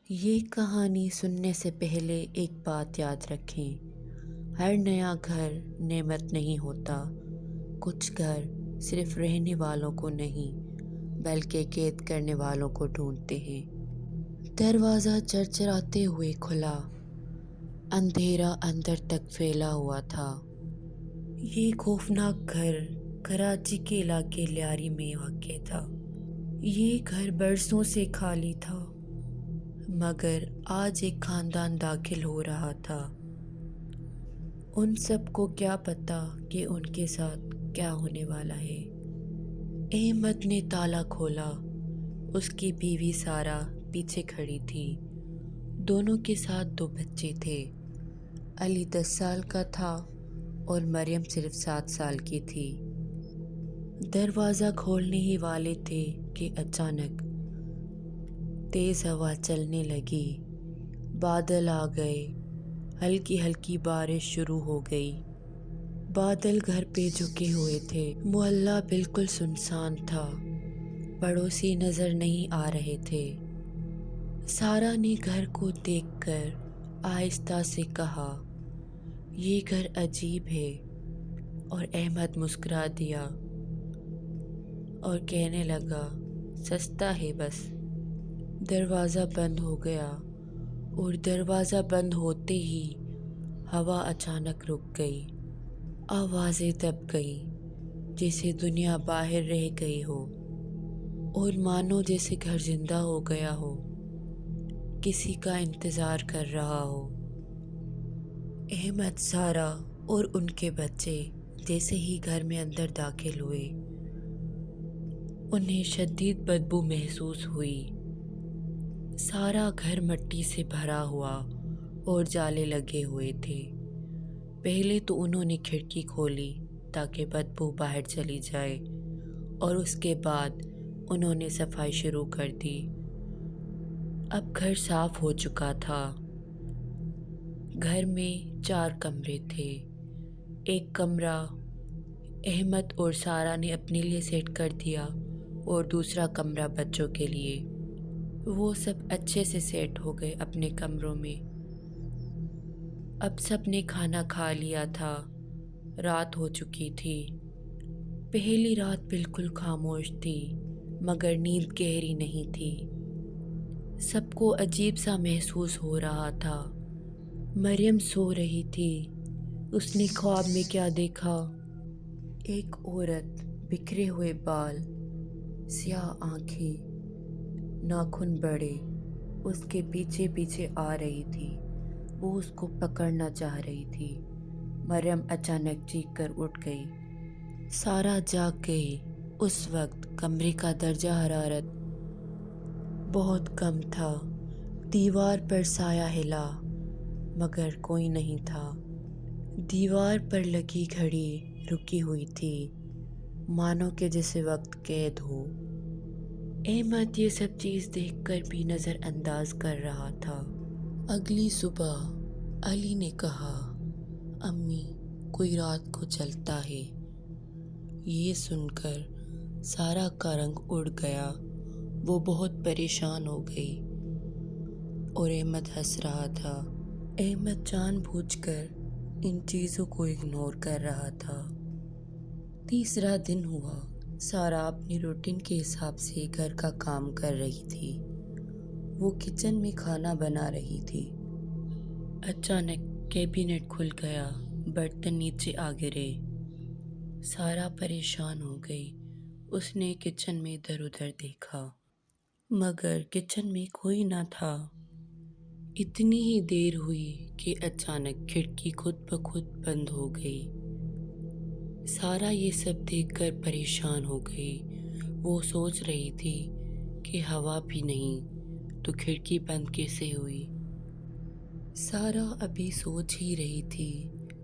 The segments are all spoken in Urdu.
یہ کہانی سننے سے پہلے ایک بات یاد رکھیں، ہر نیا گھر نعمت نہیں ہوتا۔ کچھ گھر صرف رہنے والوں کو نہیں بلکہ قید کرنے والوں کو ڈھونڈتے ہیں۔ دروازہ چرچراتے ہوئے کھلا، اندھیرا اندر تک پھیلا ہوا تھا۔ یہ خوفناک گھر کراچی کے علاقے لیاری میں واقع تھا۔ یہ گھر برسوں سے خالی تھا، مگر آج ایک خاندان داخل ہو رہا تھا۔ ان سب کو کیا پتا کہ ان کے ساتھ کیا ہونے والا ہے۔ احمد نے تالا کھولا۔ اس کی بیوی سارا پیچھے کھڑی تھی۔ دونوں کے ساتھ 2 بچے تھے۔ علی 10 سال کا تھا اور مریم صرف 7 سال کی تھی۔ دروازہ کھولنے ہی والے تھے کہ اچانک تیز ہوا چلنے لگی، بادل آ گئے، ہلکی ہلکی بارش شروع ہو گئی۔ بادل گھر پہ جھکے ہوئے تھے۔ محلہ بالکل سنسان تھا، پڑوسی نظر نہیں آ رہے تھے۔ سارا نے گھر کو دیکھ کر آہستہ سے کہا، یہ گھر عجیب ہے، اور احمد مسکرا دیا اور کہنے لگا، سستا ہے بس۔ دروازہ بند ہو گیا، اور دروازہ بند ہوتے ہی ہوا اچانک رک گئی۔ آوازیں دب گئیں، جیسے دنیا باہر رہ گئی ہو، اور مانو جیسے گھر زندہ ہو گیا ہو، کسی کا انتظار کر رہا ہو۔ احمد، سارا اور ان کے بچے جیسے ہی گھر میں اندر داخل ہوئے، انہیں شدید بدبو محسوس ہوئی۔ سارا گھر مٹی سے بھرا ہوا اور جالے لگے ہوئے تھے۔ پہلے تو انہوں نے کھڑکی کھولی تاکہ بدبو باہر چلی جائے، اور اس کے بعد انہوں نے صفائی شروع کر دی۔ اب گھر صاف ہو چکا تھا۔ گھر میں 4 کمرے تھے۔ ایک کمرہ احمد اور سارا نے اپنے لیے سیٹ کر دیا اور دوسرا کمرہ بچوں کے لیے۔ وہ سب اچھے سے سیٹ ہو گئے اپنے کمروں میں۔ اب سب نے کھانا کھا لیا تھا۔ رات ہو چکی تھی۔ پہلی رات بالکل خاموش تھی، مگر نیند گہری نہیں تھی۔ سب کو عجیب سا محسوس ہو رہا تھا۔ مریم سو رہی تھی۔ اس نے خواب میں کیا دیکھا؟ ایک عورت، بکھرے ہوئے بال، سیاہ آنکھیں، ناخن بڑے، اس کے پیچھے پیچھے آ رہی تھی۔ وہ اس کو پکڑنا چاہ رہی تھی۔ مریم اچانک چیخ کر اٹھ گئی۔ سارا جاگ گئی۔ اس وقت کمرے کا درجہ حرارت بہت کم تھا۔ دیوار پر سایہ ہلا، مگر کوئی نہیں تھا۔ دیوار پر لگی گھڑی رکی ہوئی تھی، مانو کہ جیسے وقت قید ہو۔ احمد یہ سب چیز دیکھ کر بھی نظر انداز کر رہا تھا۔ اگلی صبح علی نے کہا، امی، کوئی رات کو چلتا ہے۔ یہ سن کر سارا کا رنگ اڑ گیا۔ وہ بہت پریشان ہو گئی، اور احمد ہنس رہا تھا۔ احمد جان بوجھ کر ان چیزوں کو اگنور کر رہا تھا۔ تیسرا دن ہوا۔ سارا اپنی روٹین کے حساب سے گھر کا کام کر رہی تھی۔ وہ کچن میں کھانا بنا رہی تھی۔ اچانک کیبنٹ کھل گیا، برتن نیچے آ گرے۔ سارا پریشان ہو گئی۔ اس نے کچن میں ادھر ادھر دیکھا، مگر کچن میں کوئی نہ تھا۔ اتنی ہی دیر ہوئی کہ اچانک کھڑکی خود بخود بند ہو گئی۔ سارا یہ سب دیکھ کر پریشان ہو گئی۔ وہ سوچ رہی تھی کہ ہوا بھی نہیں تو کھڑکی بند کیسے ہوئی۔ سارا ابھی سوچ ہی رہی تھی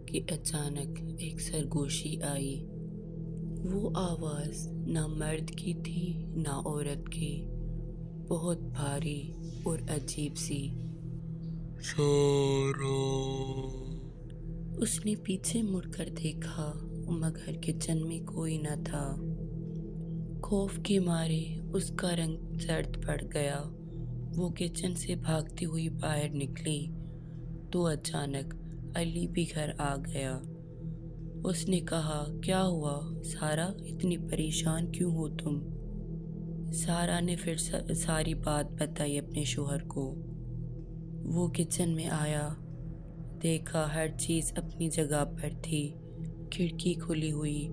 کہ اچانک ایک سرگوشی آئی۔ وہ آواز نہ مرد کی تھی نہ عورت کی، بہت بھاری اور عجیب سی۔ سارا! اس نے پیچھے مڑ کر دیکھا، مگر کچن میں کوئی نہ تھا۔ خوف کے مارے اس کا رنگ زرد پڑ گیا۔ وہ کچن سے بھاگتی ہوئی باہر نکلی تو اچانک علی بھی گھر آ گیا۔ اس نے کہا، کیا ہوا سارا، اتنی پریشان کیوں ہو تم؟ سارا نے پھر ساری بات بتائی اپنے شوہر کو۔ وہ کچن میں آیا، دیکھا ہر چیز اپنی جگہ پر تھی، کھڑکی کھلی ہوئی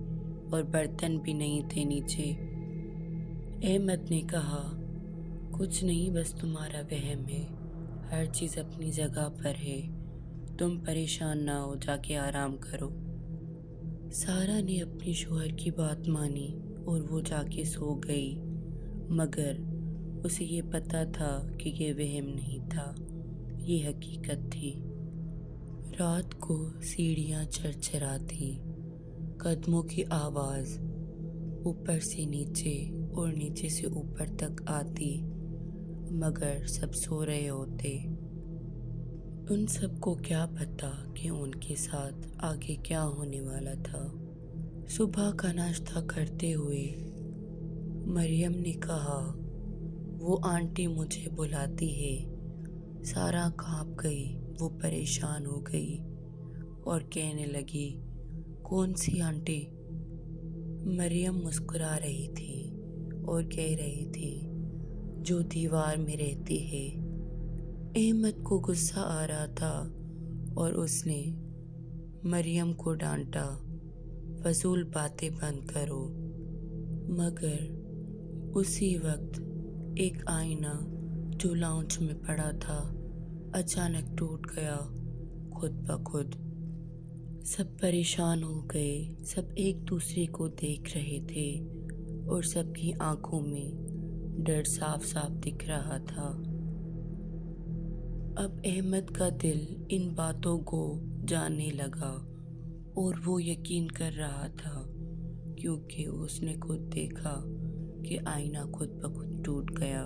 اور برتن بھی نہیں تھے نیچے۔ احمد نے کہا، کچھ نہیں، بس تمہارا وہم ہے، ہر چیز اپنی جگہ پر ہے، تم پریشان نہ ہو، جا کے آرام کرو۔ سارا نے اپنے شوہر کی بات مانی اور وہ جا کے سو گئی، مگر اسے یہ پتہ تھا کہ یہ وہم نہیں تھا، یہ حقیقت تھی۔ رات کو سیڑھیاں چرچراتی، قدموں کی آواز اوپر سے نیچے اور نیچے سے اوپر تک آتی، مگر سب سو رہے ہوتے۔ ان سب کو کیا پتا کہ ان کے ساتھ آگے کیا ہونے والا تھا۔ صبح کا ناشتہ کرتے ہوئے مریم نے کہا، وہ آنٹی مجھے بلاتی ہے۔ سارا کانپ گئی، وہ پریشان ہو گئی اور کہنے لگی، کون سی آنٹی؟ مریم مسکرا رہی تھی اور کہہ رہی تھی، جو دیوار میں رہتی ہے۔ احمد کو غصہ آ رہا تھا اور اس نے مریم کو ڈانٹا، فضول باتیں بند کرو، مگر اسی وقت ایک آئینہ جو لاؤنج میں پڑا تھا اچانک ٹوٹ گیا خود بخود۔ سب پریشان ہو گئے، سب ایک دوسرے کو دیکھ رہے تھے اور سب کی آنکھوں میں ڈر صاف صاف دکھ رہا تھا۔ اب احمد کا دل ان باتوں کو جاننے لگا اور وہ یقین کر رہا تھا، کیونکہ اس نے خود دیکھا کہ آئینہ خود بخود ٹوٹ گیا۔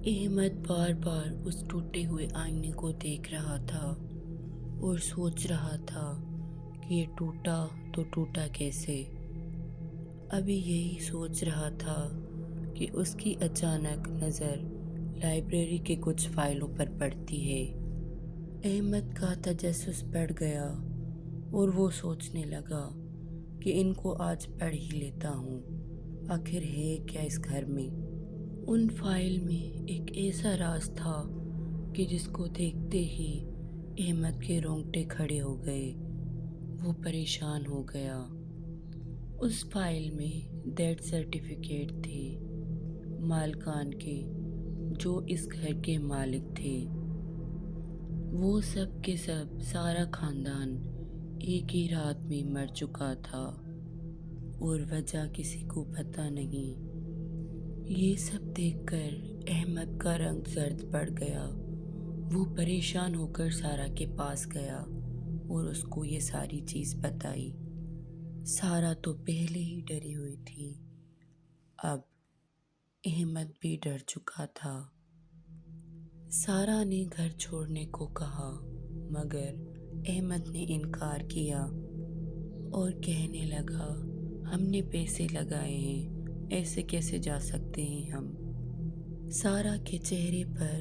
احمد بار بار اس ٹوٹے ہوئے آئینے کو دیکھ رہا تھا اور سوچ رہا تھا کہ یہ ٹوٹا تو ٹوٹا کیسے۔ ابھی یہی سوچ رہا تھا کہ اس کی اچانک نظر لائبریری کے کچھ فائلوں پر پڑتی ہے۔ احمد کا تجسس بڑھ گیا اور وہ سوچنے لگا کہ ان کو آج پڑھ ہی لیتا ہوں، آخر ہے کیا اس گھر میں۔ ان فائل میں ایک ایسا راز تھا کہ جس کو دیکھتے ہی احمد کے رونگٹے کھڑے ہو گئے، وہ پریشان ہو گیا۔ اس فائل میں ڈیتھ سرٹیفکیٹ تھے مالکان کے، جو اس گھر کے مالک تھے۔ وہ سب کے سب، سارا خاندان ایک ہی رات میں مر چکا تھا اور وجہ کسی کو پتہ نہیں۔ یہ سب دیکھ کر احمد کا رنگ زرد پڑ گیا۔ وہ پریشان ہو کر سارا کے پاس گیا اور اس کو یہ ساری چیز بتائی۔ سارا تو پہلے ہی ڈری ہوئی تھی، اب احمد بھی ڈر چکا تھا۔ سارا نے گھر چھوڑنے کو کہا، مگر احمد نے انکار کیا اور کہنے لگا، ہم نے پیسے لگائے ہیں، ایسے کیسے جا سکتے ہیں ہم۔ سارا کے چہرے پر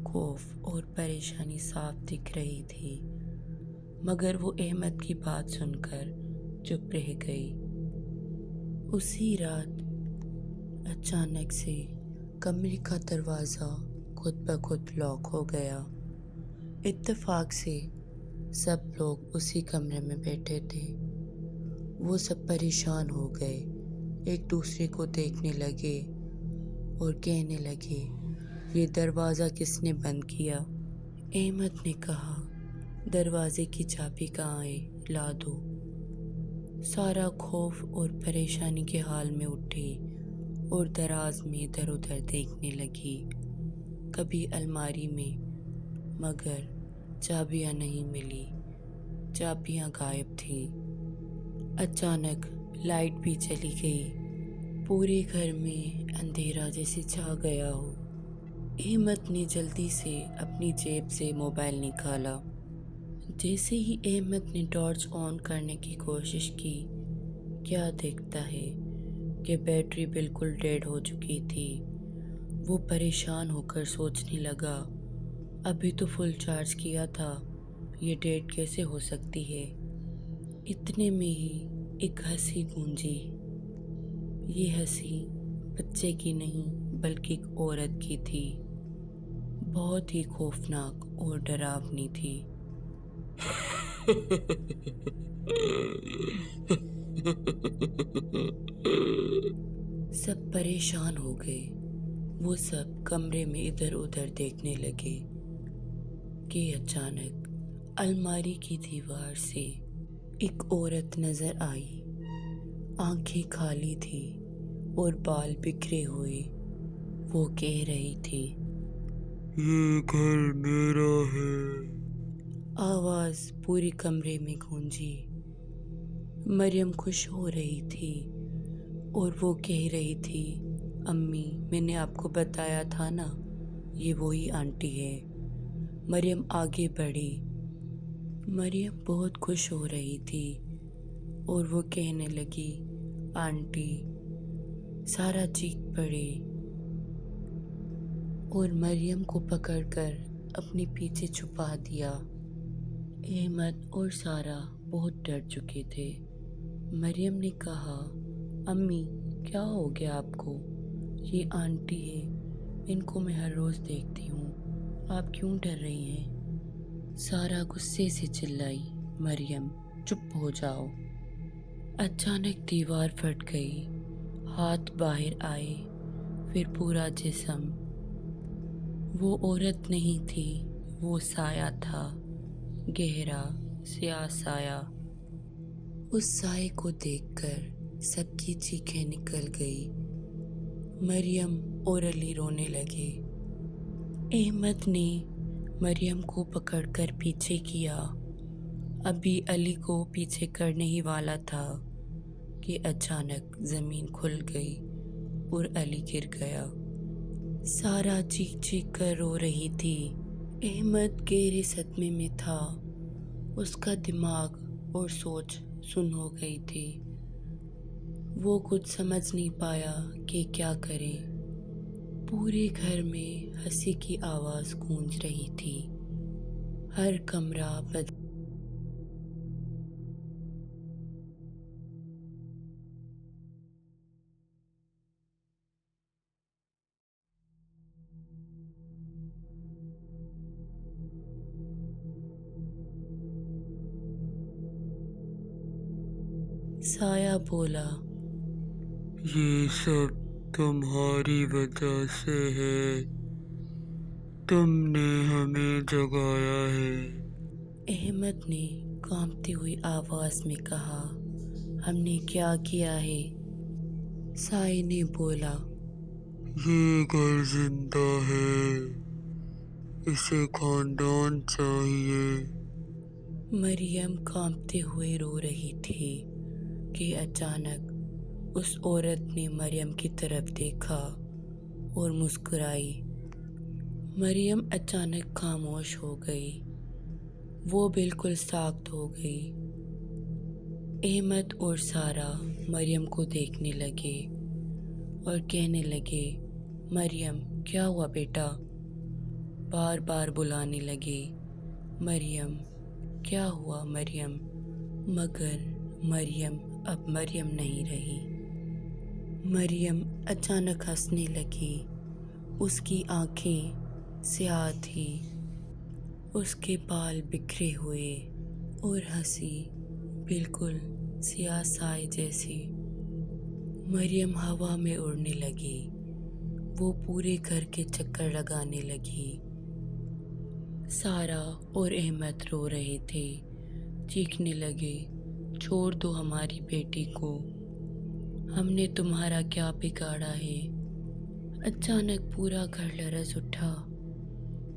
خوف اور پریشانی صاف دکھ رہی تھی، مگر وہ احمد کی بات سن کر چپ رہ گئی۔ اسی رات اچانک سے کمرے کا دروازہ خود بخود لاک ہو گیا۔ اتفاق سے سب لوگ اسی کمرے میں بیٹھے تھے۔ وہ سب پریشان ہو گئے، ایک دوسرے کو دیکھنے لگے اور کہنے لگے، یہ دروازہ کس نے بند کیا؟ احمد نے کہا، دروازے کی چابی کہاں ہے، لا دو۔ سارا خوف اور پریشانی کے حال میں اٹھی اور دراز میں ادھر ادھر دیکھنے لگی، کبھی الماری میں، مگر چابیاں نہیں ملی، چابیاں غائب تھیں۔ اچانک لائٹ بھی چلی گئی، پورے گھر میں اندھیرا جیسے چھا گیا ہو۔ احمد نے جلدی سے اپنی جیب سے موبائل نکالا۔ جیسے ہی احمد نے ٹارچ آن کرنے کی کوشش کی، کیا دیکھتا ہے کہ بیٹری بالکل ڈیڈ ہو چکی تھی۔ وہ پریشان ہو کر سوچنے لگا، ابھی تو فل چارج کیا تھا، یہ ڈیٹ کیسے ہو سکتی ہے؟ اتنے میں ہی ایک ہنسی گونجی۔ یہ ہنسی بچے کی نہیں بلکہ ایک عورت کی تھی، بہت ہی خوفناک اور ڈراونی تھی۔ سب پریشان ہو گئے۔ وہ سب کمرے میں ادھر ادھر دیکھنے لگے کہ اچانک الماری کی دیوار سے ایک عورت نظر آئی۔ آنکھیں کھالی تھی اور بال بکھرے ہوئے۔ وہ کہہ رہی تھی، یہ گھر میرا ہے۔ آواز پورے کمرے میں گونجی۔ مریم خوش ہو رہی تھی اور وہ کہہ رہی تھی، امی میں نے آپ کو بتایا تھا نا، یہ وہی آنٹی ہے۔ مریم آگے بڑھی۔ مریم بہت خوش ہو رہی تھی اور وہ کہنے لگی، آنٹی۔ سارا چیخ پڑے اور مریم کو پکڑ کر اپنے پیچھے چھپا دیا۔ احمد اور سارا بہت ڈر چکے تھے۔ مریم نے کہا، امی کیا ہو گیا آپ کو؟ یہ آنٹی ہے، ان کو میں ہر روز دیکھتی ہوں، آپ کیوں ڈر رہی ہیں؟ سارا غصے سے چلائی، مریم چپ ہو جاؤ۔ اچانک دیوار پھٹ گئی، ہاتھ باہر آئے، پھر پورا جسم۔ وہ عورت نہیں تھی، وہ سایہ تھا، گہرا سیاہ سایہ۔ اس سائے کو دیکھ کر سب کی چیخیں نکل گئی۔ مریم اور علی رونے لگے۔ احمد نے مریم کو پکڑ کر پیچھے کیا۔ ابھی علی کو پیچھے کرنے ہی والا تھا کہ اچانک زمین کھل گئی اور علی گر گیا۔ سارا چیخ چیخ کر رو رہی تھی۔ احمد گہرے صدمے میں تھا، اس کا دماغ اور سوچ سن ہو گئی تھی۔ وہ کچھ سمجھ نہیں پایا کہ کیا کرے۔ پورے گھر میں ہنسی کی آواز گونج رہی تھی، ہر کمرہ سایہ بولا، یہ سب تمہاری وجہ سے ہے، تم نے ہمیں جگایا ہے۔ احمد نے کانپتی ہوئی آواز میں کہا، ہم نے کیا کیا ہے؟ سائے نے بولا، یہ گھر زندہ ہے، اسے خاندان چاہیے۔ مریم کانپتے ہوئے رو رہی تھی کہ اچانک اس عورت نے مریم کی طرف دیکھا اور مسکرائی۔ مریم اچانک خاموش ہو گئی، وہ بالکل ساکت ہو گئی۔ احمد اور سارا مریم کو دیکھنے لگے اور کہنے لگے، مریم کیا ہوا بیٹا؟ بار بار بلانے لگے، مریم کیا ہوا مریم؟ مگر مریم اب مریم نہیں رہی۔ مریم اچانک ہنسنے لگی، اس کی آنکھیں سیاہ تھی، اس کے بال بکھرے ہوئے اور ہنسی بالکل سیاہ سائے جیسی۔ مریم ہوا میں اڑنے لگی، وہ پورے گھر کے چکر لگانے لگی۔ سارا اور احمد رو رہے تھے، چیخنے لگے، چھوڑ دو ہماری بیٹی کو، ہم نے تمہارا کیا بگاڑا ہے؟ اچانک پورا گھر لرز اٹھا،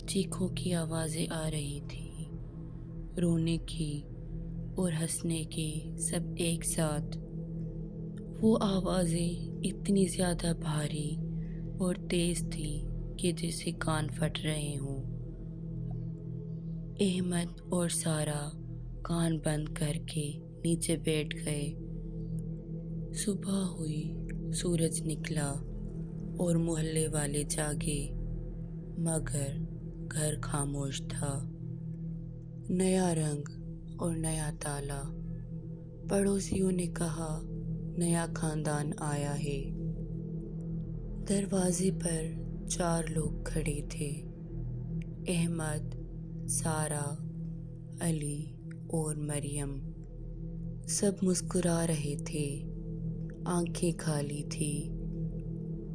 چیخوں کی آوازیں آ رہی تھی، رونے کی اور ہنسنے کی، سب ایک ساتھ۔ وہ آوازیں اتنی زیادہ بھاری اور تیز تھی کہ جیسے کان پھٹ رہے ہوں۔ احمد اور سارا کان بند کر کے نیچے بیٹھ گئے۔ صبح ہوئی، سورج نکلا اور محلے والے جاگے مگر گھر خاموش تھا۔ نیا رنگ اور نیا تالا۔ پڑوسیوں نے کہا نیا خاندان آیا ہے۔ دروازے پر 4 لوگ کھڑے تھے، احمد، سارہ، علی اور مریم۔ سب مسکرا رہے تھے، آنکھیں کھلی تھی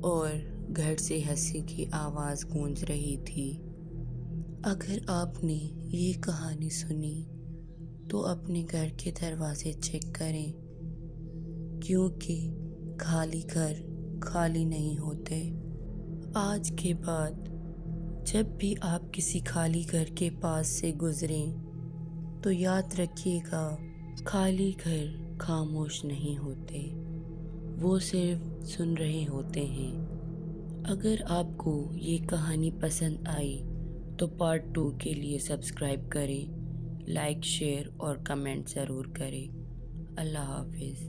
اور گھر سے ہنسی کی آواز گونج رہی تھی۔ اگر آپ نے یہ کہانی سنی تو اپنے گھر کے دروازے چیک کریں، کیونکہ خالی گھر خالی نہیں ہوتے۔ آج کے بعد جب بھی آپ کسی خالی گھر کے پاس سے گزریں تو یاد رکھیے گا، خالی گھر خاموش نہیں ہوتے، وہ صرف سن رہے ہوتے ہیں۔ اگر آپ کو یہ کہانی پسند آئی تو پارٹ 2 کے لیے سبسکرائب کریں، لائک، شیئر اور کمنٹ ضرور کریں۔ اللہ حافظ۔